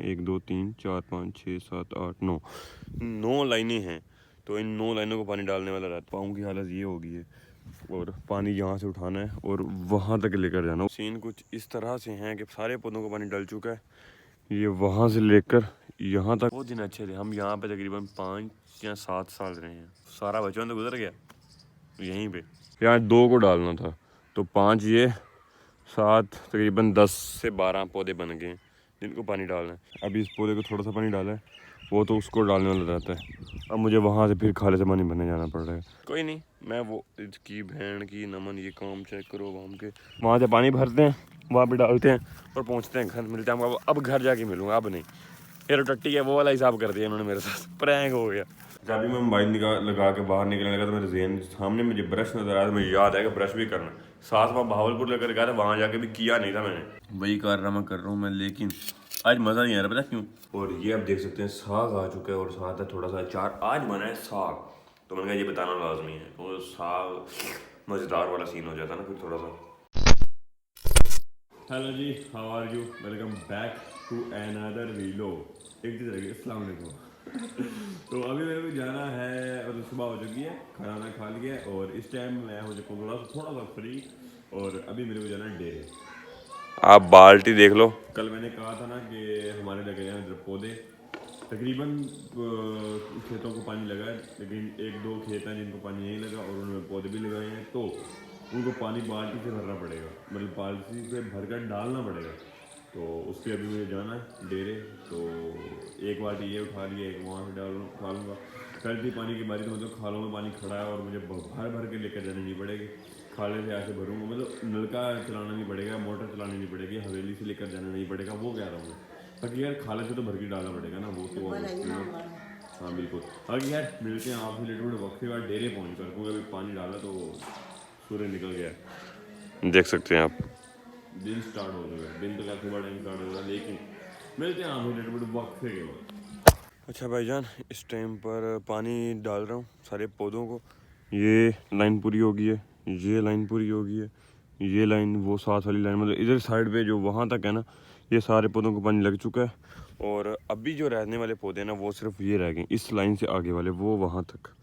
1 2 3 4 5 6 7 8 9 9 लाइनें हैं। तो इन 9 लाइनों को पानी डालने वाला रहता। पाँव की हालत ये होगी है और पानी यहाँ से उठाना है और वहाँ तक लेकर जाना। सीन कुछ इस तरह से हैं कि सारे पौधों को पानी डल चुका है। ये वहाँ से लेकर यहाँ तक। बहुत दिन अच्छे थे। हम यहाँ पे तकरीबन 5 या 7 साल रहे हैं। सारा बचपन तो गुजर गया यहीं पे। यहाँ 2 को डालना था तो 5 ये 7 तकरीबन 10 से 12 पौधे बन गए जिनको पानी डालना है। अभी इस पौधे को थोड़ा सा पानी डाला है, वो तो उसको डालने वाला रहता है। अब मुझे वहाँ से फिर खाले से पानी भरने जाना पड़ रहा है। कोई नहीं, मैं वो इसकी बहन की नमन ये काम चेक करो। वहाँ से पानी भरते हैं, वहाँ पे डालते हैं और पहुँचते हैं घर। मिलते हैं अब घर जाके मिलूँगा, अब नहीं। फिर टट्टी है वो वाला हिसाब कर दिया इन्होंने मेरे साथ, प्रैंक हो गया। जब भी मैं मोबाइल लगा के बाहर निकलने लगा तो मेरे ज़हन सामने मुझे ब्रश नज़र आया। तो मुझे याद है कि ब्रश भी करना। साथ में भावलपुर लेकर गया था, वहाँ जाके भी किया नहीं था मैंने। वही कारनामा कर रहा हूँ मैं, लेकिन आज मज़ा नहीं आ रहा, पता क्यों? और ये आप देख सकते हैं साग आ चुका है और साथ है थोड़ा सा अचार। आज बना है साग, तो मैंने कहा ये बताना लाजमी है। तो साग मज़ेदार वाला सीन हो जाता है ना फिर थोड़ा सा। Hello ji, how are you? Welcome back to another video. एक चीज़ रही, अस्सलाम वालेकुम। तो अभी मेरे को जाना है और सुबह हो चुकी है, खाना खा लिया है और इस टाइम मैं हो चुका हूँ थोड़ा सा फ्री। और अभी मेरे को जाना है डेरे। आप बाल्टी देख लो। कल मैंने कहा था ना कि हमारे लगे हैं इधर पौधे। तकरीबन खेतों को पानी लगा है, लेकिन 1 2 खेत हैं जिनको पानी नहीं लगा और उन्होंने पौधे भी लगाए हैं। तो उनको पानी बाल्टी से भरना पड़ेगा, मतलब बाल्टी से भरकर डालना पड़ेगा। तो उसके अभी मुझे जाना है डेरे। तो एक बाल्टी ये उठा लिया, एक वहाँ से उठा लूँगा। कल थी पानी की बारी तो मतलब खालों में पानी खड़ा है और मुझे भर भर के लेकर जानी नहीं पड़ेगी। खाले से ऐसे भरूँगा, मतलब नलका चलाना नहीं पड़ेगा, मोटर चलानी नहीं पड़ेगी, हवेली से लेकर जाना नहीं पड़ेगा। वो कह रहा हूँ मैं, बाकी यार खाले से तो भर के डालना पड़ेगा ना, वो तो हाँ बिल्कुल। बाकी यार मिलते हैं आपसे लेट मोट वक्त के बाद डेरे पहुँच कर, क्योंकि अभी पानी डाला तो सूर्य निकल गया। देख सकते हैं आप, दिन स्टार्ट हो चुका है। दिन तो काफ़ी बड़ा टाइम स्टार्ट हो रहा है, लेकिन मिलते हैं आपसे लेट मोट वक्त के बाद। अच्छा भाईजान, इस टाइम पर पानी डाल रहा हूँ सारे पौधों को। ये लाइन पूरी होगी है, ये लाइन पूरी होगी है, ये लाइन, वो साथ वाली लाइन, मतलब इधर साइड पे जो वहाँ तक है ना, ये सारे पौधों को पानी लग चुका है। और अभी जो रहने वाले पौधे हैं ना, वो सिर्फ ये रह गए इस लाइन से आगे वाले, वो वहाँ तक।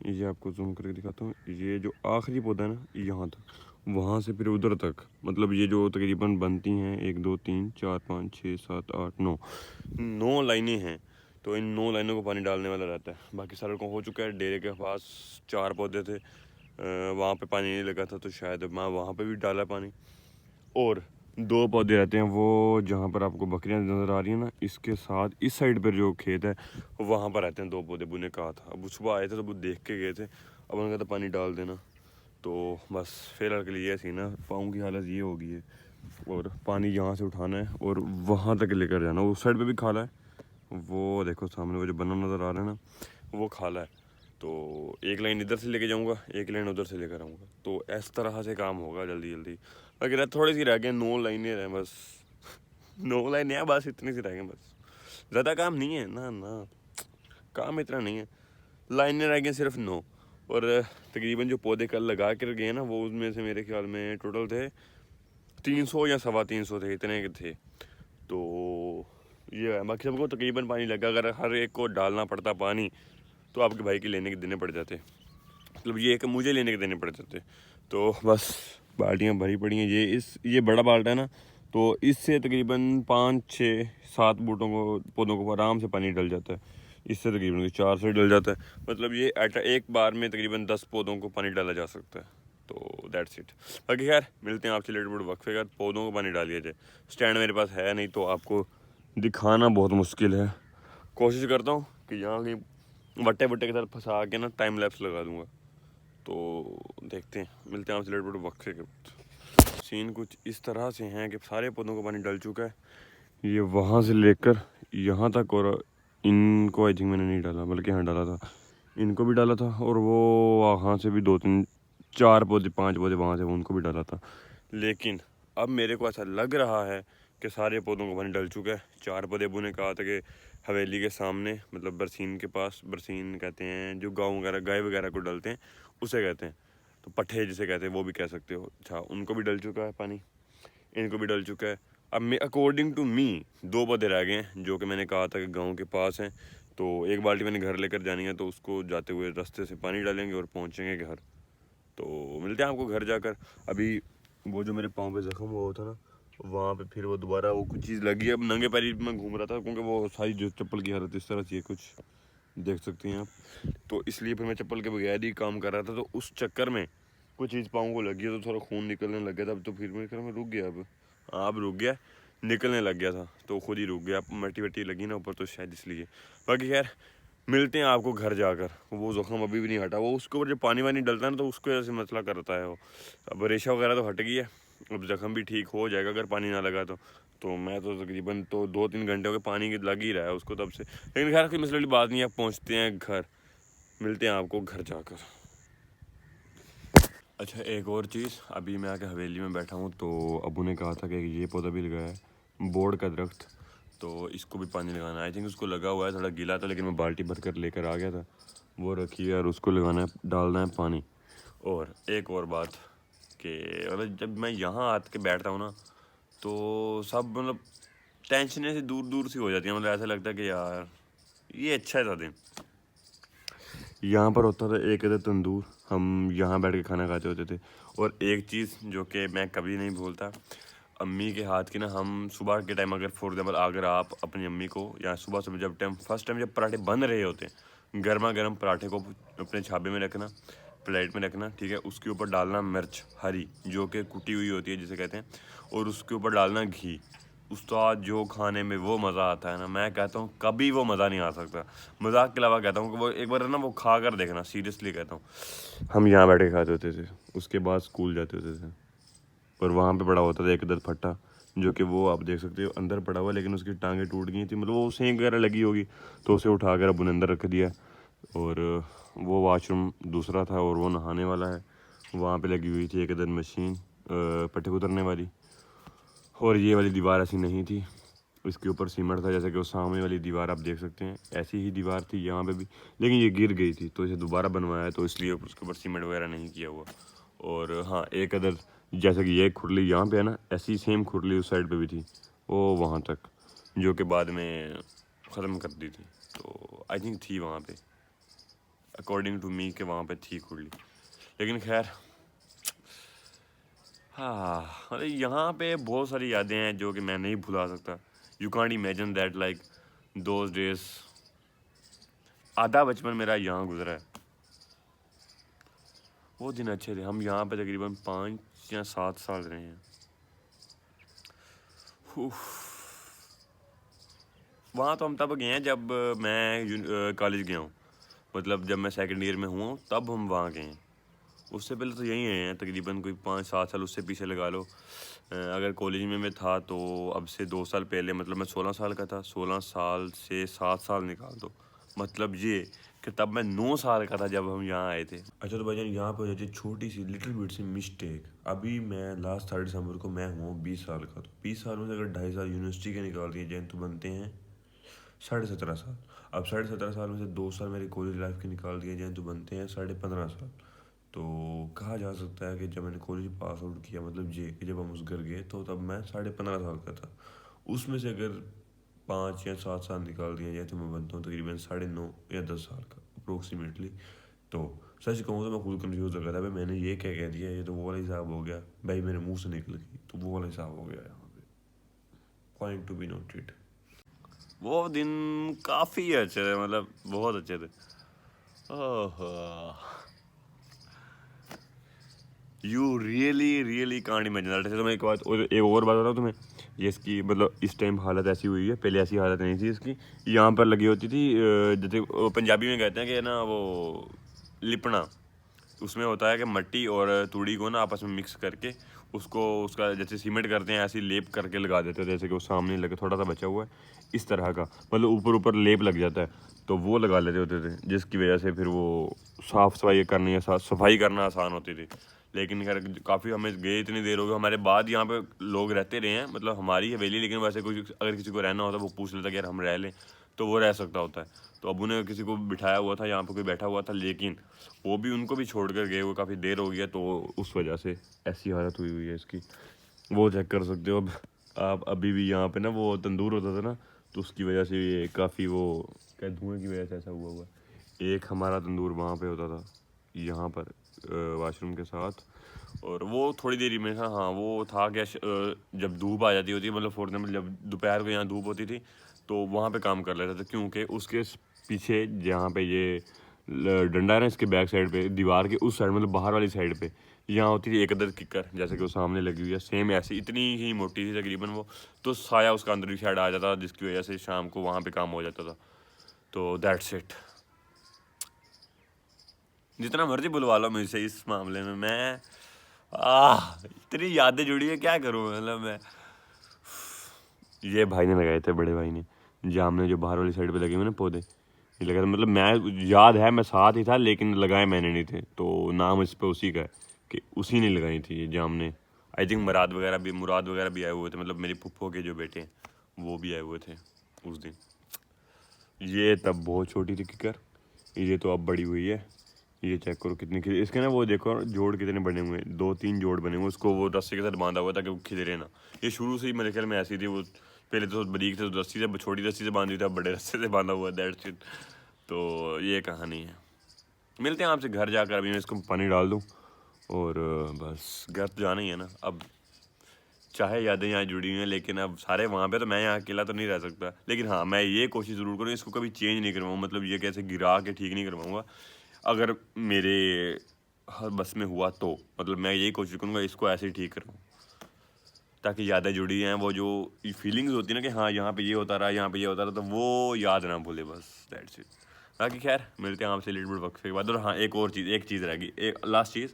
ये आपको जूम करके दिखाता हूँ, ये जो आखिरी पौधा है ना, यहाँ तक, वहाँ से फिर उधर तक। मतलब ये जो तकरीबन बनती हैं 1 2 3 4 5 6 7 8 9 लाइनें हैं। तो इन 9 लाइनों को पानी डालने वाला रहता है। बाकी सारे को हो चुका है। डेरे के पास 4 पौधे थे, वहाँ पे पानी नहीं लगा था तो शायद मैं वहाँ पे भी डाला पानी। और 2 पौधे रहते हैं वो जहाँ पर आपको बकरियाँ नज़र आ रही हैं ना, इसके साथ इस साइड पर जो खेत है वहाँ पर रहते हैं 2 पौधे। बुने कहा था, अब सुबह आए थे तो वो देख के गए थे। अब उन्होंने कहा था पानी डाल देना। तो बस फिलहाल के लिए ऐसी ना, पाँव की हालत ये होगी है और पानी यहाँ से उठाना है और वहाँ तक लेकर जाना। उस साइड पे भी खाला है, वो देखो सामने वो जो बना नज़र आ रहा है ना, वो खाला है। तो एक लाइन इधर से लेके जाऊँगा, एक लाइन उधर से लेकर आऊँगा, तो इस तरह से काम होगा जल्दी जल्दी। अगर थोड़ी सी रह गए, 9 लाइनें रह बस। 9 लाइनें हैं बस, इतनी सी रह गए बस। ज़्यादा काम नहीं है ना, ना काम इतना नहीं है। लाइनें रह गई सिर्फ 9। और तकरीबन जो पौधे कल लगा कर गए ना, वो उसमें से मेरे ख्याल में टोटल थे 300 या 325 थे, इतने के थे। तो ये है, बाकी सबको तकरीबन पानी लगा। अगर हर एक को डालना पड़ता पानी तो आपके भाई के लेने के देने पड़ जाते, मतलब ये है कि मुझे लेने के देने पड़ जाते। तो बस बाल्टियाँ भरी पड़ी हैं। ये बड़ा बाल्टा है ना, तो इससे तकरीबन 5 6 7 बूटों को, पौधों को आराम से पानी डल जाता है। इससे तकरीबन 4 से डल जाता है। मतलब ये एक बार में तकरीबन 10 पौधों को पानी डाला जा सकता है। तो दैट्स इट। बाकी खैर मिलते हैं आपसे लेट बूट वक्फे का। पौधों को पानी डालिए जाए। स्टैंड मेरे पास है नहीं तो आपको दिखाना बहुत मुश्किल है। कोशिश करता हूँ कि यहाँ कहीं वट्टे वट्टे के साथ फंसा के ना टाइम लैप्स लगा दूँगा। तो देखते हैं, मिलते हैं आपसे लेट बूट वक्फे के बाद। सीन कुछ इस तरह से हैं कि सारे पौधों को पानी डल चुका है। ये वहाँ से लेकर यहाँ तक, और इनको आई थिंक मैंने नहीं डाला, बल्कि यहाँ डाला था, इनको भी डाला था। और वो वहाँ से भी 2 3 4 पौधे 5 पौधे वहाँ से उनको भी डाला था। लेकिन अब मेरे को ऐसा लग रहा है कि सारे पौधों को पानी डल चुका है। 4 पौधे बुने कहा था कि हवेली के सामने, मतलब बरसीन के पास, बरसीन कहते हैं जो गाँव वगैरह गाय वगैरह को डलते हैं उसे कहते हैं, तो पट्ठे जिसे कहते हैं वो भी कह सकते हो। अच्छा, उनको भी डल चुका है पानी, इनको भी डल चुका है। अब मैं अकॉर्डिंग टू मी 2 पौधे रह गए हैं जो कि मैंने कहा था कि गांव के पास हैं। तो एक बाल्टी मैंने घर लेकर जानी है, तो उसको जाते हुए रास्ते से पानी डालेंगे और पहुंचेंगे घर। तो मिलते हैं आपको घर जाकर। अभी वो जो मेरे पाँव पे ज़ख्म हुआ था ना, वहाँ पे फिर वो दोबारा वो कुछ चीज़ लगी। अब नंगे पैर मैं घूम रहा था क्योंकि वो सारी जो चप्पल की हालत इस तरह से कुछ देख सकते हैं आप। तो इसलिए फिर मैं चप्पल के बगैर ही काम कर रहा था। तो उस चक्कर में कुछ चीज़ पाँव को लगी है, तो थोड़ा खून निकलने लग गया था। अब तो फिर मैं रुक गया। अब रुक गया, निकलने लग गया था तो खुद ही रुक गया। मट्टी वट्टी लगी ना ऊपर, तो शायद इसलिए। बाकी खैर मिलते हैं आपको घर जाकर। वो ज़ख्म अभी भी नहीं हटा। वो उसके ऊपर जब पानी वानी डलता है ना, तो उसको वजह से मसला करता है वो। अब रेशा वगैरह तो हट गई है, अब ज़ख्म भी ठीक हो जाएगा अगर पानी ना लगा तो मैं तो तकरीबन तो 2-3 घंटे हो गए पानी लग ही रहा है उसको तब से। लेकिन खैर कोई मसले वाली बात नहीं है। अब पहुँचते हैं घर, मिलते हैं आपको घर जाकर। अच्छा एक और चीज़, अभी मैं आके हवेली में बैठा हूँ तो अबू ने कहा था कि ये पौधा भी लगाया है, बोर्ड का दरख्त। तो इसको भी पानी लगाना है। आई थिंक उसको लगा हुआ है, थोड़ा गीला था, लेकिन मैं बाल्टी भर कर लेकर आ गया था। वो रखी है और उसको लगाना है, डालना है पानी। और एक और बात कि मतलब जब मैं यहाँ आके बैठता हूँ ना, तो सब मतलब टेंशनें से दूर दूर सी हो जाती है। मतलब ऐसा लगता है कि यार ये अच्छा था दिन। यहाँ पर होता था एक इधर तंदूर, हम यहाँ बैठ के खाना खाते होते थे। और एक चीज़ जो कि मैं कभी नहीं भूलता, अम्मी के हाथ की ना, हम सुबह के टाइम अगर फॉर एग्जाम्पल अगर आप अपनी अम्मी को या सुबह सुबह जब टाइम फर्स्ट टाइम जब पराठे बन रहे होते हैं, गर्मा गर्म पराठे को अपने छाबे में रखना, प्लेट में रखना, ठीक है। उसके ऊपर डालना मिर्च हरी जो कि कुटी हुई होती है जिसे कहते हैं, और उसके ऊपर डालना घी। उस्ताद जो खाने में वो मज़ा आता है ना, मैं कहता हूँ कभी वो मज़ा नहीं आ सकता। मजाक के अलावा कहता हूँ कि वो एक बार ना वो खा कर देखना, सीरियसली कहता हूँ। हम यहाँ बैठ के खाते होते थे, उसके बाद स्कूल जाते होते थे। और वहाँ पे पड़ा होता था एक इधर फट्टा, जो कि वो आप देख सकते हो अंदर पड़ा हुआ, लेकिन उसकी टांगें टूट गई थी। मतलब वो सेंक वगैरह लगी होगी, तो उसे उठा कर अबू ने अंदर रख दिया। और वो वाशरूम दूसरा था और वो नहाने वाला है। वहाँ पे लगी हुई थी एक इधर मशीन पट्टे उतरने वाली। और ये वाली दीवार ऐसी नहीं थी, इसके ऊपर सीमेंट था। जैसे कि वो सामने वाली दीवार आप देख सकते हैं, ऐसी ही दीवार थी यहाँ पे भी, लेकिन ये गिर गई थी तो इसे दोबारा बनवाया, तो इसलिए उसके ऊपर सीमेंट वगैरह नहीं किया हुआ। और हाँ एक अदर जैसे कि ये खुरली यहाँ पे है ना, ऐसी सेम खुरली उस साइड पे भी थी, वो वहाँ तक, जो कि बाद में ख़त्म कर दी थी। तो आई थिंक थी वहाँ पे, अकॉर्डिंग टू मी के वहाँ पे थी खुरली। लेकिन खैर हाँ, मतलब यहाँ पे बहुत सारी यादें हैं जो कि मैं नहीं भुला सकता। You can't imagine that like those days. आधा बचपन मेरा यहाँ गुजरा है। वो दिन अच्छे थे। हम यहाँ पे तकरीबन 5 या 7 साल रहे हैं। वहाँ तो हम तब गए हैं जब मैं कॉलेज गया हूँ। मतलब जब मैं सेकंड ईयर में हुआ तब हम वहाँ गए हैं। उससे पहले तो यहीं आए हैं तकरीबन कोई 5-7 साल उससे पीछे लगा लो। अगर कॉलेज में मैं था तो अब से 2 साल पहले, मतलब मैं 16 साल का था, 16 साल से 7 साल निकाल दो, मतलब ये कि तब मैं 9 साल का था जब हम यहाँ आए थे। अच्छा तो भाईजान यहाँ पर हो जाती है छोटी सी लिटिल बिट सी मिस्टेक। अभी मैं लास्ट 3 दिसंबर को मैं हुआ 20 साल का, तो 20 साल में से अगर 2.5 साल यूनिवर्सिटी के निकाल दिए जाए तो बनते हैं 17.5 साल। अब 17.5 साल में से 2 साल मेरी कॉलेज लाइफ के निकाल दिए जाए तो बनते हैं 15.5 साल। तो कहा जा सकता है कि जब मैंने कॉलेज पास आउट किया, मतलब ये कि जब हम उस घर गए तो तब मैं 15.5 साल का था। उसमें से अगर 5 या 7 साल निकाल दिया जाए तो मैं बनता हूँ तकरीबन 9.5 या 10 साल का अप्रोक्सीमेटली। तो सच कहूँ तो मैं खुद कंफ्यूज हो गया था भाई, मैंने ये क्या कह दिया, ये तो वो वाला हिसाब हो गया भाई, मेरे मुंह से निकल गई तो वो वाला हिसाब हो गया यहाँ पे। Point to be noted. वो दिन काफ़ी अच्छे थे, मतलब बहुत अच्छे थे। Oh, you really really can't imagine that. तो मैं एक बात और एक और बात बताऊँ तुम्हें, ये इसकी मतलब इस टाइम हालत ऐसी हुई है, पहले ऐसी हालत नहीं थी इसकी। यहाँ पर लगी होती थी जैसे वो पंजाबी में कहते हैं कि ना वो लिपना। उसमें होता है कि मट्टी और तूड़ी को ना आपस में मिक्स करके उसको उसका जैसे सीमेंट करते हैं ऐसे लेप करके लगा देते हैं, जैसे कि वो सामने लगे थोड़ा सा बचा हुआ है इस तरह का, मतलब ऊपर ऊपर लेप लग जाता है, तो वो लगा लेते होते थे, जिसकी वजह से फिर वो साफ़ सफाई करनी है, सफाई करना आसान होती थी। लेकिन खैर काफ़ी हमें गए इतनी देर हो गई, हमारे बाद यहाँ पे लोग रहते रहे हैं, मतलब हमारी हवेली, लेकिन वैसे कोई अगर किसी को रहना होता है वो पूछ लेता कि यार हम रह लें, तो वो रह सकता होता है। तो अबू ने किसी को बिठाया हुआ था यहाँ पे, कोई बैठा हुआ था, लेकिन वो भी उनको भी छोड़ कर गए हुए काफ़ी देर हो गया, तो उस वजह से ऐसी हालत हुई हुई है इसकी, वो चेक कर सकते हो अब। आप अभी भी यहाँ पे ना वो तंदूर होता था ना, तो उसकी वजह से ये काफ़ी वो क्या धुएं की वजह से ऐसा हुआ हुआ है। एक हमारा तंदूर वहाँ पे होता था यहाँ पर वाशरूम के साथ, और वो थोड़ी देरी में था। हाँ वो था क्या, जब धूप आ जाती होती है, मतलब फॉर एग्जाम्पल जब दोपहर को यहाँ धूप होती थी तो वहाँ पे काम कर लेते थे, क्योंकि उसके पीछे जहाँ पे ये डंडा है ना, इसके बैक साइड पे दीवार के उस साइड, मतलब बाहर वाली साइड पे यहाँ होती थी एक अदर किकर, जैसे कि वो सामने लगी हुई है सेम ऐसी, इतनी ही मोटी थी तकरीबन वो, तो साया उसका अंदर की साइड आ जाता, जिसकी वजह से शाम को वहाँ पे काम हो जाता था। तो दैट्स इट। जितना मर्जी बुलवा लो मुझसे इस मामले में, मैं इतनी यादें जुड़ी है, क्या करूँ मतलब मैं। ये भाई ने लगाए थे, बड़े भाई ने, जामने जो बाहर वाली साइड पे लगे हुए ना पौधे, ये लगा था, मतलब मैं याद है मैं साथ ही था लेकिन लगाए मैंने नहीं थे, तो नाम इस पे उसी का है कि उसी ने लगाई थी ये जामने। आई थिंक मुराद वगैरह भी आए हुए थे, मतलब मेरी फुफ्फो के जो बेटे हैं वो भी आए हुए थे उस दिन। ये तब बहुत छोटी थी किकर, ये तो अब बड़ी हुई है। ये चेक करो कितनी खिले इसके ना, वो देखो जोड़ कितने बने हुए हैं, 2-3 जोड़ बने हुए, उसको वो रस्सी के साथ बांधा हुआ था कि वो खिले ना। ये शुरू से ही मेरे ख्याल में ऐसी थी, वो पहले तो बारीक थे तो रस्सी से, छोटी रस्सी से बांधी थी, अब बड़े रस्से से बांधा हुआ है, दैट्स इट। तो ये कहानी है। मिलते हैं आपसे घर जाकर, अभी मैं इसको पानी डाल दूँ और बस घर तो जाना ही है ना अब। चाहे यादें यहाँ जुड़ी हुई हैं लेकिन अब सारे वहाँ पे, तो मैं यहाँ अकेला तो नहीं रह सकता, लेकिन हाँ मैं ये कोशिश ज़रूर करूँ इसको कभी चेंज नहीं करवाऊँ, मतलब ये कैसे गिरा के ठीक नहीं करवाऊँगा। अगर मेरे हर बस में हुआ तो मतलब मैं यही कोशिश करूँगा इसको ऐसे ही ठीक करूँ, ताकि यादें जुड़ी हैं, वो जो फीलिंग्स होती है ना कि हाँ यहाँ पे ये होता रहा, यहाँ पे ये होता रहा, तो वो याद ना भूले, बस दैट्स इट। बाकी खैर मिलते हैं आपसे लिटिल बिट वक्त के बाद। और हाँ एक और चीज़, एक चीज़ रह गई, एक लास्ट चीज़।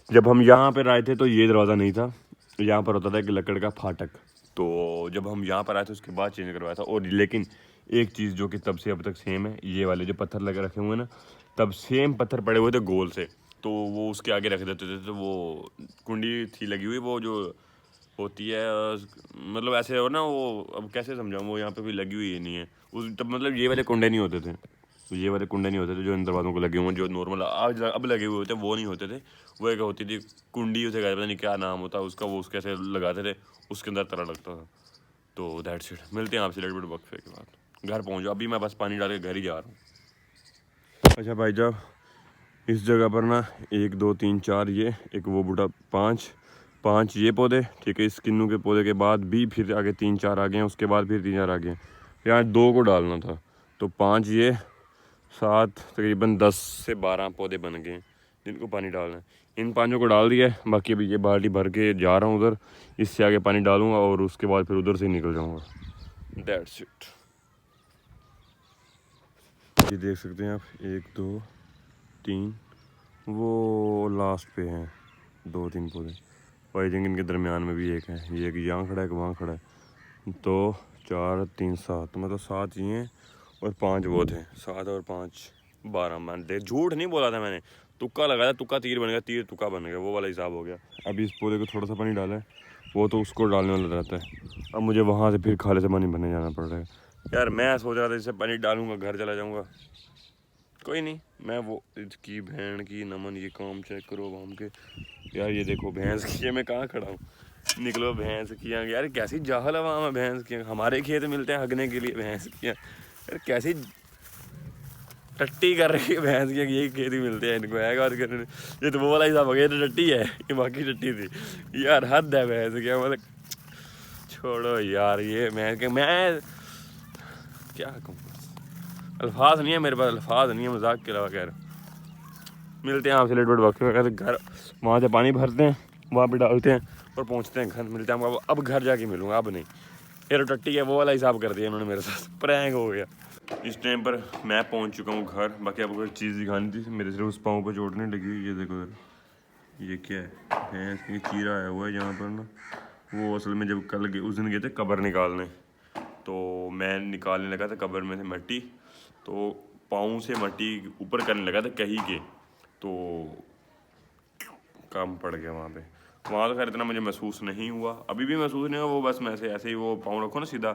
जब हम यहाँ पर आए थे तो ये दरवाज़ा नहीं था, यहाँ पर होता था एक लकड़ का फाटक, तो जब हम यहाँ पर आए थे उसके बाद चेंज करवाया था। और लेकिन एक चीज़ जो कि तब से अब तक सेम है, ये वाले जो पत्थर लगे रखे हुए हैं ना, तब सेम पत्थर पड़े हुए थे गोल से, तो वो उसके आगे रख देते थे, तो वो कुंडी थी लगी हुई, वो जो होती है मतलब ऐसे हो ना वो, अब कैसे समझाऊँ, वो यहाँ पे भी लगी हुई नहीं है उस तब, मतलब ये वाले कुंडे नहीं होते थे, तो ये वाले कुंडे नहीं होते थे जो इन दरवाज़ों को लगे हुए हैं, जो नॉर्मल आज अब लगे हुए होते वो नहीं होते थे। वो एक होती थी कुंडी, उसे कहते पता नहीं क्या नाम होता उसका, वो उसके ऐसे लगाते थे, उसके अंदर तरह लगता था। तो दैट्स इट, मिलते हैं आपसे लिटिल बिट वक्फे के बाद। घर पहुँचो, अभी मैं बस पानी डाल के घर ही जा रहा हूँ। अच्छा भाई साहब, इस जगह पर ना 1 2 3 4 ये, एक वो बूटा, 5 ये पौधे, ठीक है। इस किन्नू के पौधे के बाद भी फिर आगे 3-4 आ गए हैं, उसके बाद फिर 3-4 आ गए हैं। यहाँ 2 को डालना था, तो 5 ये, 7 तकरीबन 10 से 12 पौधे बन गए हैं जिनको पानी डालना है। इन 5 को डाल दिया है, बाकी अभी ये बाल्टी भर के जा रहा हूँ उधर, इससे आगे पानी डालूँगा और उसके बाद फिर उधर से निकल जाऊँगा। That's it. ये देख सकते हैं आप, 1 2 3, वो लास्ट पे हैं 2-3 पौधे, और आई थिंक इनके दरमियान में भी एक है, ये एक यहाँ खड़ा है, एक वहाँ खड़ा है, तो 4 3 7, मतलब 7 ये हैं और 5 वो थे, 7 और 5 12। मैं झूठ नहीं बोला था मैंने, तुक्का लगाया था, तुक्का तीर बन गया, तीर तुक्का बन गया, वो वाला हिसाब हो गया। अभी इस पौधे को थोड़ा सा पानी डाला है, वो तो उसको डालने वाला रहता है, अब मुझे वहाँ से फिर खाले से पानी भरने जाना पड़ रहा है। यार मैं सोच रहा था इससे पानी डालूंगा घर चला जाऊँगा, कोई नहीं, मैं वो इसकी भैन की नमन, ये काम चेक करो हम के यार, ये देखो भैंस की, मैं कहाँ खड़ा हूँ, निकलो भैंस की। यार कैसी जाहल हवा में भैंस की, हमारे खेत मिलते हैं हगने के लिए भैंस की, यार कैसी टट्टी कर रही है भैंस की, यही खेती मिलते हैं इनको है। और ये तो वो वाला हिसाब हो गया, तो टट्टी है, ये बाकी टट्टी थी यार, हद है भैंस की, मतलब छोड़ो यार। ये मैं क्या कहूँ, अल्फाज नहीं है मेरे पास, अल्फाज नहीं है मजाक के अलावा। खैर मिलते हैं आपसे लेट वक्त में, घर वहाँ से पानी भरते हैं, वहाँ पे डालते हैं और पहुँचते हैं घर। मिलते हैं अब घर जाके मिलूँगा, अब नहीं, ये टट्टी है वो वाला हिसाब कर दिया इन्होंने मेरे साथ, प्रैंक हो गया। इस टाइम पर मैं पहुंच चुका हूं घर। बाकी आपको एक चीज़ दिखानी थी, मेरे सिर्फ उस पाँव पर चोट नहीं लगी। ये देखो ये क्या है, इसमें चीरा आया हुआ है यहाँ पर ना। वो असल में जब कल उस दिन गए थे कब्र निकालने, तो मैं निकालने लगा था कब्र में से मट्टी, तो पाँव से मट्टी ऊपर करने लगा था कहीं के, तो काम पड़ गया वहाँ पे। वहाँ तो खैर इतना मुझे महसूस नहीं हुआ, अभी भी महसूस नहीं हुआ, वो बस मैं ऐसे ही वो पाँव रखो ना सीधा,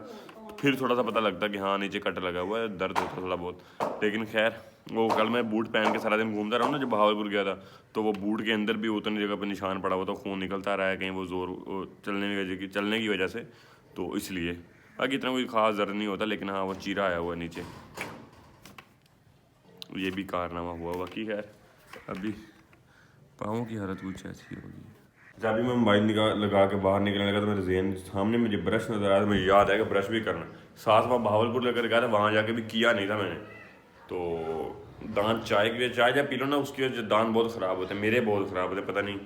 फिर थोड़ा सा पता लगता कि हाँ नीचे कट लगा हुआ है, दर्द होता थोड़ा बहुत। लेकिन खैर वो कल मैं बूट पहन के सारा दिन घूमता रहा हूँ ना, जब बहावलपुर गया था, तो वो बूट के अंदर भी उतनी जगह पे निशान पड़ा हुआ था, खून निकलता रहा है कहीं वो चलने की वजह से, तो इसलिए बाकी इतना कोई खास दर्द नहीं होता, लेकिन हाँ वो चीरा आया हुआ नीचे, ये भी कारनामा हुआ। बाकी खैर अभी पाँव की हालत कुछ ऐसी होगी। जब भी मैं मोबाइल लगा के बाहर निकलने लगा तो मेरे जहन सामने मुझे ब्रश नज़र आया, तो मुझे याद आया कि ब्रश भी करना। साथ में बहावलपुर लेकर गया था, वहाँ जाके भी किया नहीं था मैंने। तो दांत चाय जब पी लो ना, उसकी वजह से दांत बहुत ख़राब होते हैं, मेरे बहुत ख़राब होते हैं, पता नहीं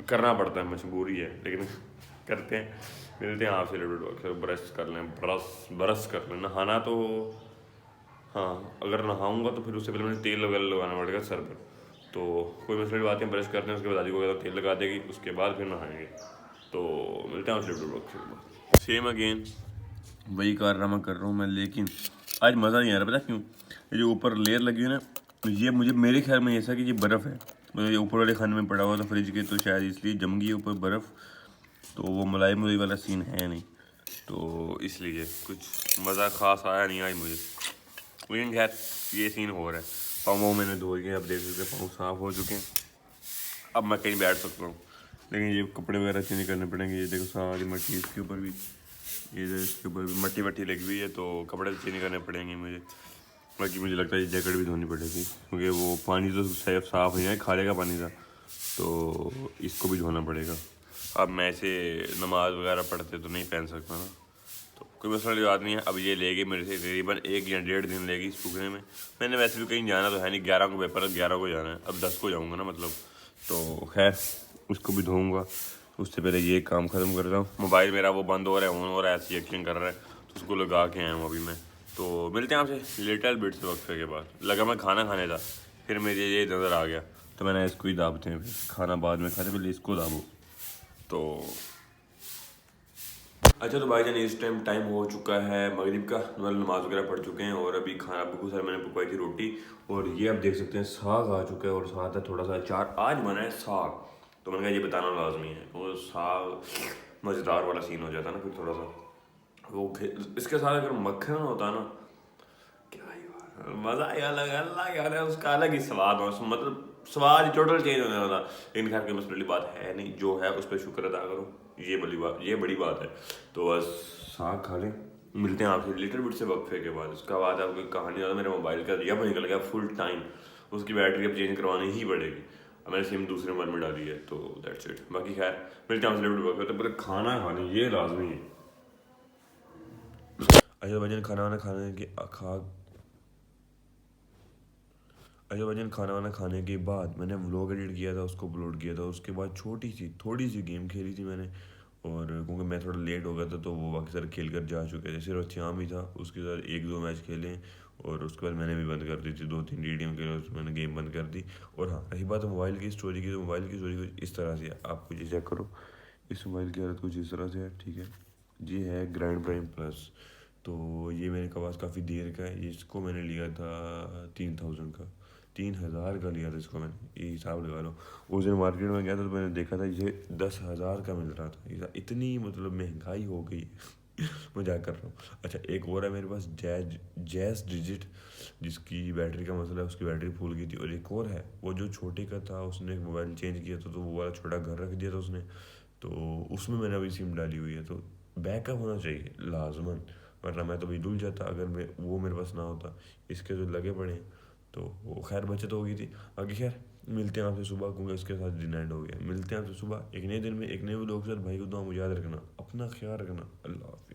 करना पड़ता है, मजबूरी है, लेकिन करते हैं। मिलते हैं आपसे डॉक्टर, ब्रश कर लें, ब्रश कर लें। नहाना तो हाँ, अगर नहाऊंगा तो फिर उससे पहले मुझे तेल वगैरह लगाना पड़ेगा सर पर, तो कोई मसले की बात नहीं, ब्रश करते हैं, उसके बाद दादी को कहता तेल लगा देगी, उसके बाद फिर नहाएंगे। तो मिलते हैं आपसे डॉक्टर। सेम अगेन वही कारनामा कर रहा हूँ मैं, लेकिन आज मज़ा नहीं आ रहा, पता क्यों? ये जो ऊपर लेयर लगी है ना, ये मुझे मेरे ख्याल में ऐसा कि ये बर्फ़ है, मतलब ये ऊपर वाले खाने में पड़ा हुआ था फ्रिज के, तो शायद इसलिए जम गई है ऊपर बर्फ़, तो वो मलाई मुलाई वाला सीन है नहीं, तो इसलिए कुछ मज़ा खास आया नहीं आज मुझे। लेकिन खैर ये सीन हो रहा है। पाँव मैंने धो लिए, अब देख सकते पाँव साफ़ हो चुके हैं, अब मैं कहीं बैठ सकता हूँ। लेकिन ये कपड़े वगैरह चेंज करने पड़ेंगे, ये देखो सारी मट्टी इसके ऊपर भी, ये इसके ऊपर भी मट्टी वट्टी लगी हुई है, तो कपड़े तो चेंज करने पड़ेंगे मुझे। बाकी मुझे लगता है ये जैकेट भी धोनी पड़ेगी, क्योंकि वो पानी तो साफ़ नहीं है, खाने का पानी था, तो इसको भी धोना पड़ेगा। अब मैं इसे नमाज वगैरह पढ़ते तो नहीं पहन सकता ना, तो कोई मसला की बात नहीं है। अब ये लेगी मेरे से तकरीबन 1 या 1.5 दिन लेगी सूखने में। मैंने वैसे भी कहीं जाना तो है नहीं, 11 को पेपर है, 11 को जाना है, अब 10 को जाऊँगा ना मतलब, तो खैर उसको भी धोऊँगा। उससे पहले ये काम ख़त्म करता हूँ। मोबाइल मेरा वो बंद हो रहा है, ऑन हो रहा है, ऐसी एक्शन कर रहा है, तो उसको लगा के आया हूँ अभी मैं। तो मिलते हैं आपसे लिटिल बिट से वक्फे के बाद। लगा मैं खाना खाने था, फिर मुझे ये नज़र आ गया, तो मैंने इसको ही दाबते हैं, फिर खाना बाद में खाते, पहले इसको दाबो। तो अच्छा, तो भाईजान इस टाइम हो चुका है मगरिब का, मतलब नमाज वगैरह पढ़ चुके हैं, और अभी खाना बिल्कुल सर मैंने पकवाई थी रोटी, और ये आप देख सकते हैं साग आ चुका है, और साथ है थोड़ा सा अचार। आज बना है साग, तो मैंने कहा ये बताना लाजमी है, वो साग मज़ेदार वाला सीन हो जाता है ना, फिर थोड़ा सा वो इसके साथ अगर मक्खन होता ना, क्या ही बात, मज़ा ही अलग, अल्लाह यार है, उसका अलग ही स्वाद हो, मतलब स्वाद टोटल चेंज होने वाला। लेकिन खैर कोई मसले बात है नहीं, जो है उस पर शुक्र अदा करो, ये बड़ी बात है। तो बस साग खा लें, मिलते हैं आपसे लिटिल बिट से वक्फे के बाद। उसका बाद आपको कहानी ज़्यादा, मेरे मोबाइल का जब निकल गया फुल टाइम, उसकी बैटरी अब चेंज करवानी ही पड़ेगी। अब मैंने सिम दूसरे मोबाइल में डाली है, तो दैट्स इट। बाकी खैर मिलते हैं आपसे लिटिल बिट वक्फे, तो पूरे खाना खाने ये लाजमी है। अच्छा भजन खाना वाना खाने के अच्छा भजन खाना वाना खाने के बाद मैंने व्लॉग एडिट किया था, उसको अपलोड किया था। उसके बाद थोड़ी सी गेम खेली थी मैंने, और क्योंकि मैं थोड़ा लेट हो गया था, तो वो बाकी सारे खेल कर जा चुके थे, सिर्फ श्याम ही था, उसके साथ 1-2 मैच खेले, और उसके बाद मैंने भी बंद कर दी थी, 2-3 टीडीएम के लिए मैंने गेम बंद कर दी। और हाँ, रही बात मोबाइल की स्टोरी की, तो मोबाइल की स्टोरी कुछ इस तरह से है, आप कुछ चेक करो, इस मोबाइल की हालत कुछ इस तरह से है, ठीक है। ये है ग्रैंड प्राइम प्लस, तो ये मेरे पास काफ़ी देर का है, इसको मैंने लिया था 3000 का, 3000 का लिया था इसको मैंने, ये हिसाब लगा लो। उस दिन मार्केट में गया था, तो मैंने देखा था ये 10,000 का मिल रहा था, इतनी मतलब महंगाई हो गई मजाक कर रहा हूँ। अच्छा, एक और है मेरे पास जैज़ डिजिट, जिसकी बैटरी का मसला है, उसकी बैटरी फूल गई थी। और एक और है, वो जो छोटे का था, उसने मोबाइल चेंज किया था, तो वो वाला छोटा घर रख दिया था उसने, तो उसमें मैंने अभी सिम डाली हुई है। तो बैकअप होना चाहिए लाजमन, वरना मैं तो भी डुल जाता अगर वो मेरे पास ना होता। इसके जो लगे पड़े हैं, तो वो खैर बचत हो गई थी। बाकी खैर मिलते हैं आपसे सुबह, क्योंकि इसके साथ दिन एंड हो गया। मिलते हैं आपसे सुबह एक नए दिन में, एक नए लोग के साथ। भाई को दुआ मुझे याद रखना, अपना ख्याल रखना, अल्लाह हाफिज़।